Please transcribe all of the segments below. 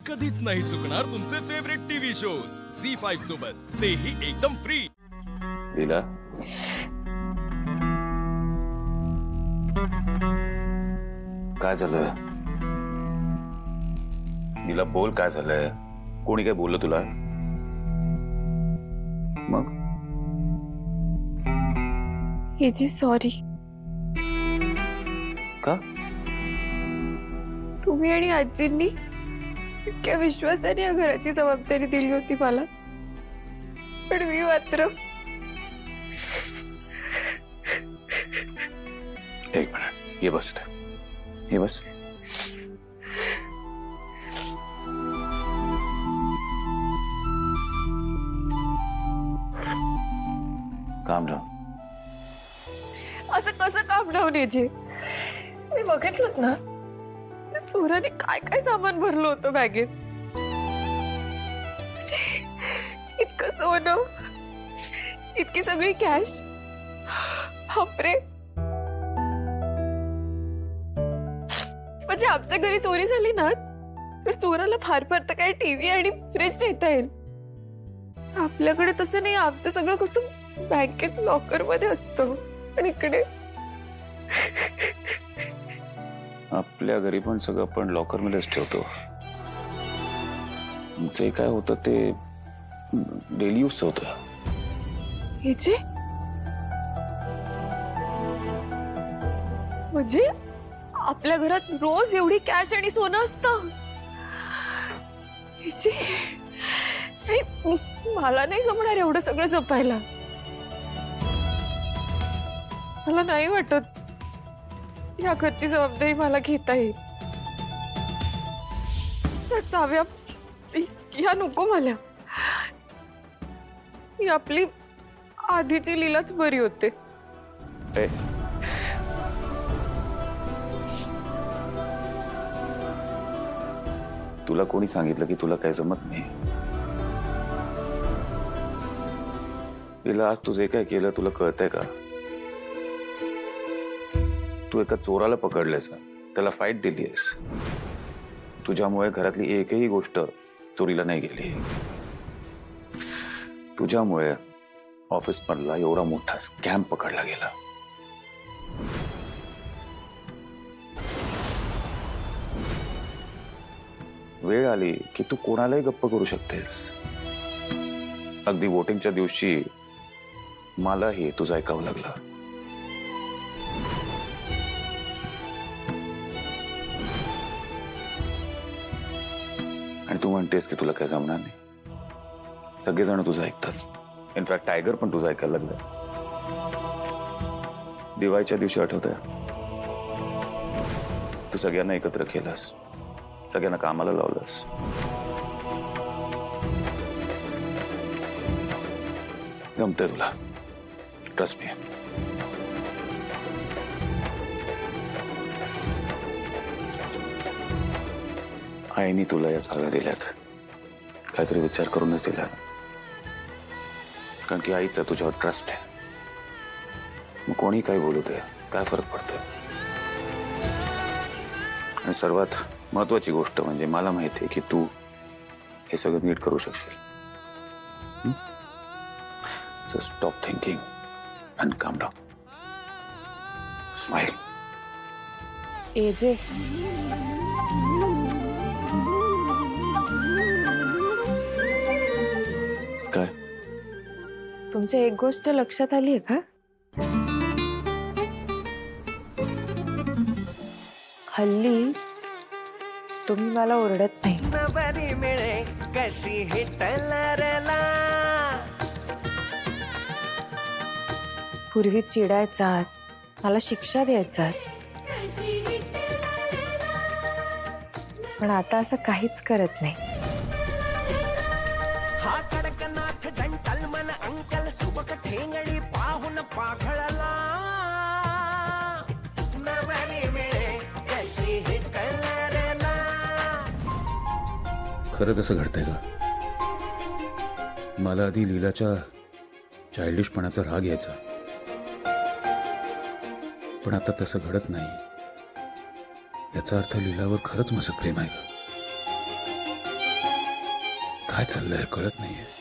कधीच नाही चुकणार तुमचे फेवरेट टीव्ही शोज झी5 सोबत, तेही एकदम फ्री। लीला, काय झालं? लीला बोल, काय झालंय? कोणी काय बोललं तुला? मग जी सॉरी। का? तुम्ही आणि आजींनी इतक्या विश्वासाने या घराची जबाबदारी दिली होती मला, पण मी मात्र एक मिनिट, ये बस इथे, ये बस। काम डाऊन। असं कसं काम लावून जे मी बघितलं ना, त्या चोराने काय काय सामान भरलं होतं बॅगेत। म्हणजे इतकं सोनं, इतकी सगळी कॅश, बापरे। म्हणजे आमच्या घरी चोरी झाली ना, तर चोराला फार फार तर काय टीव्ही आणि फ्रीज नेता येईल। आपल्याकडे तसं नाही, आमचं सगळं कसं बँकेत लॉकर मध्ये असतं, पण इकडे आपल्या घरी पण सगळं आपण लॉकर मध्येच ठेवतो। जे काय होतं ते डेली यूज होतं। जे म्हणजे आपल्या घरात रोज एवढी कॅश आणि सोनं असतं। जे मला नाही जमणार एवढं सगळं जपायला। मला नाही वाटत या घरची जबाबदारी मला घेता येईल। या चाव्या या नको मला। ही आपली आधीची लीलाच बरी होते। ए, तुला कोणी सांगितलं की तुला काय जमत नाही? लीला, आज तू जे काय केलं तुला कळतंय का? तू एका चोराला पकडलेस, त्याला फाईट दिलीस। तुझ्यामुळे घरातली एकही गोष्ट चोरीला नाही गेली। तुझ्यामुळे ऑफिस मधला एवढा मोठा स्कॅम पकडला गेला। वेळ आली की तू कोणालाही गप्प करू शकतेस। अगदी वोटिंगच्या दिवशी मलाही तुझं ऐकावं लागलं। आणि तू म्हणतेस की तुला काय जमणार नाही। सगळेजण तुझं ऐकतात, इनफॅक्ट टायगर पण तुझं ऐकायला लागलं। दिवाळीच्या दिवशी आठवतंय, तू सगळ्यांना एकत्र केलंस, सगळ्यांना कामाला लावलंस। जमतंय तुला, ट्रस्ट मी। आईने तुला या चाव्या दिल्यात, काहीतरी विचार करूनच दिला, कारण की आईचा तुझ्यावर ट्रस्ट आहे। मग कोणी काय बोलू दे, काय फरक पडतोय? आणि सर्वात महत्वाची गोष्ट म्हणजे मला माहिती आहे की तू हे सगळं नीट करू शकशील। सो स्टॉप थिंकिंग अँड काम डाऊन, स्माइल। जे काय? तुमच्या एक गोष्ट लक्षात आली आहे का? हल्ली तुम्ही मला ओरडत नाही। नवरी मिळे कशी हिटलरला, पूर्वी चिडायचात, मला शिक्षा द्यायचात, पण आता असं काहीच करत नाही। हा कडकनाथ जंटलमन अंकल सुबक ठेंगडी पाहून पाघळला। नवरी मिळे कशी हिटलरला। खरंच असं घडतंय का? मला आधी लीलाच्या चाइल्डिशपणाचा राग यायचा, पण आता तसं घडत नाही। याचा अर्थ लीलावर खरंच माझं प्रेम आहे का? काय चाललंय कळत नाहीये.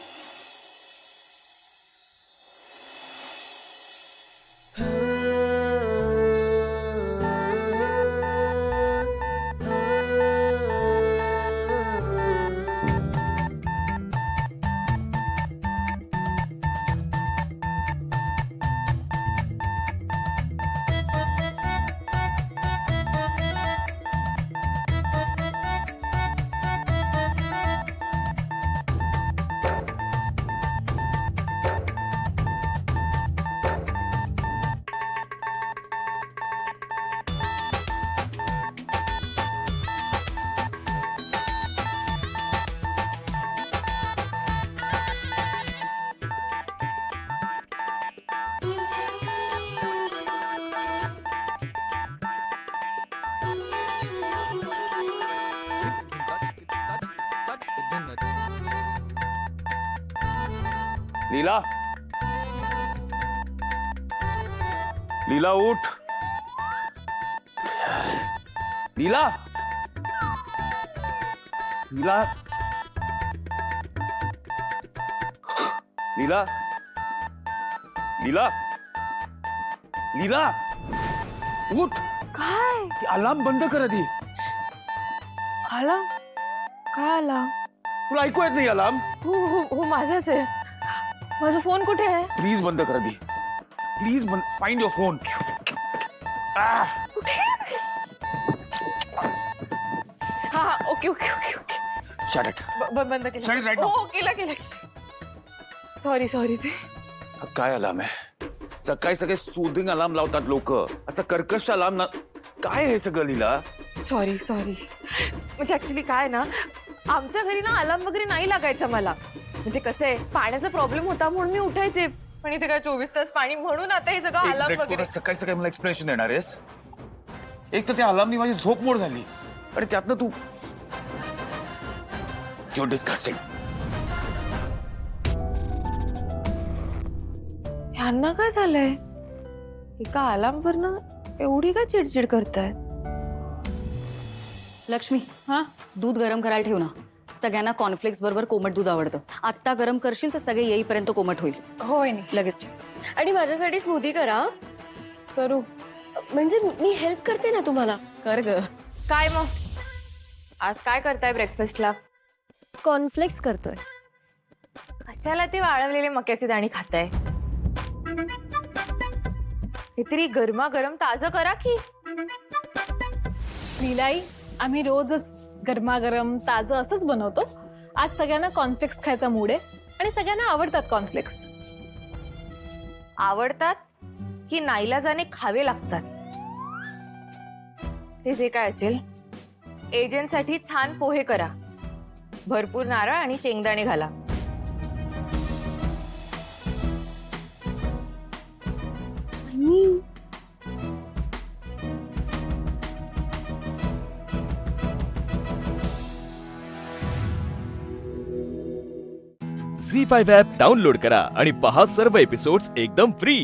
लीला, लीला उठ. लीला, लीला, लीला, लीला, लीला उठ. काय अलार्म बंद कर आधी. आला काय आला? तुला ऐकू येत नाही अलार्म? हो हो हो माझाच आहे. माझा फोन कुठे आहे? प्लीज बंद कर आधी. Please find your phone. कुठे? हा okay okay okay okay. Shut it. बंद Shut it केला. right now. हो केला केला. सॉरी सॉरी ते काय अलार्म आहे? सकाळी सगळे सूदिंग अलार्म लावतात लोक. असं कर्कश अलार्म ना. काय हे सगळं लीला? Sorry sorry. म्हणजे ऍक्च्युली काय ना, आमच्या घरी ना अलार्म वगैरे नाही लागायचा मला. म्हणजे कसं आहे, पाण्याचा प्रॉब्लेम होता म्हणून मी उठायचे, पण इथे काय 24 तास पाणी म्हणून आता हे सगळं एक अलार्म मिनिट, वगैरे. तुला सकाळी सकाळी मला एक्सप्लेनेशन देणार आहेस? एक तर त्या अलार्मनी माझी झोप मोड झाली आणि त्यातनं तू यू डिस्गस्टिंग. ह्यांना काय झालंय? एका अलार्मवर ना एवढी का चिडचिड करतायत? लक्ष्मी, दूध गरम करायला ठेव ना. सगळ्यांना कॉर्नफ्लेक्स बरोबर कोमट दूध आवडतं. आत्ता गरम करशील तर सगळे येईपर्यंत कोमट होईल. होय नाही लगेच ठेव. आणि माझ्यासाठी स्मूदी करा. करू. म्हणजे मी हेल्प करते ना तुम्हाला. कर ग. काय मग आज काय करताय ब्रेकफास्टला? कॉर्नफ्लेक्स करतोय. कशाला ते वाळवलेले मक्याचे दाणे खाताय? काहीतरी गरमागरम ताजं करा की. लीलाई, आम्ही रोजच गरमागरम ताजं असंच बनवतो. आज सगळ्यांना कॉर्नफ्लेक्स खायचा मूड आहे आणि सगळ्यांना आवडतात कॉर्नफ्लेक्स. आवडतात की नाईलाजाने खावे लागतात? ते जे काय असेल, एजंटसाठी छान पोहे करा, भरपूर नारळ आणि शेंगदाणे घाला. झी5 ॲप डाउनलोड करा आणि पहा सर्व एपिसोड्स एकदम फ्री.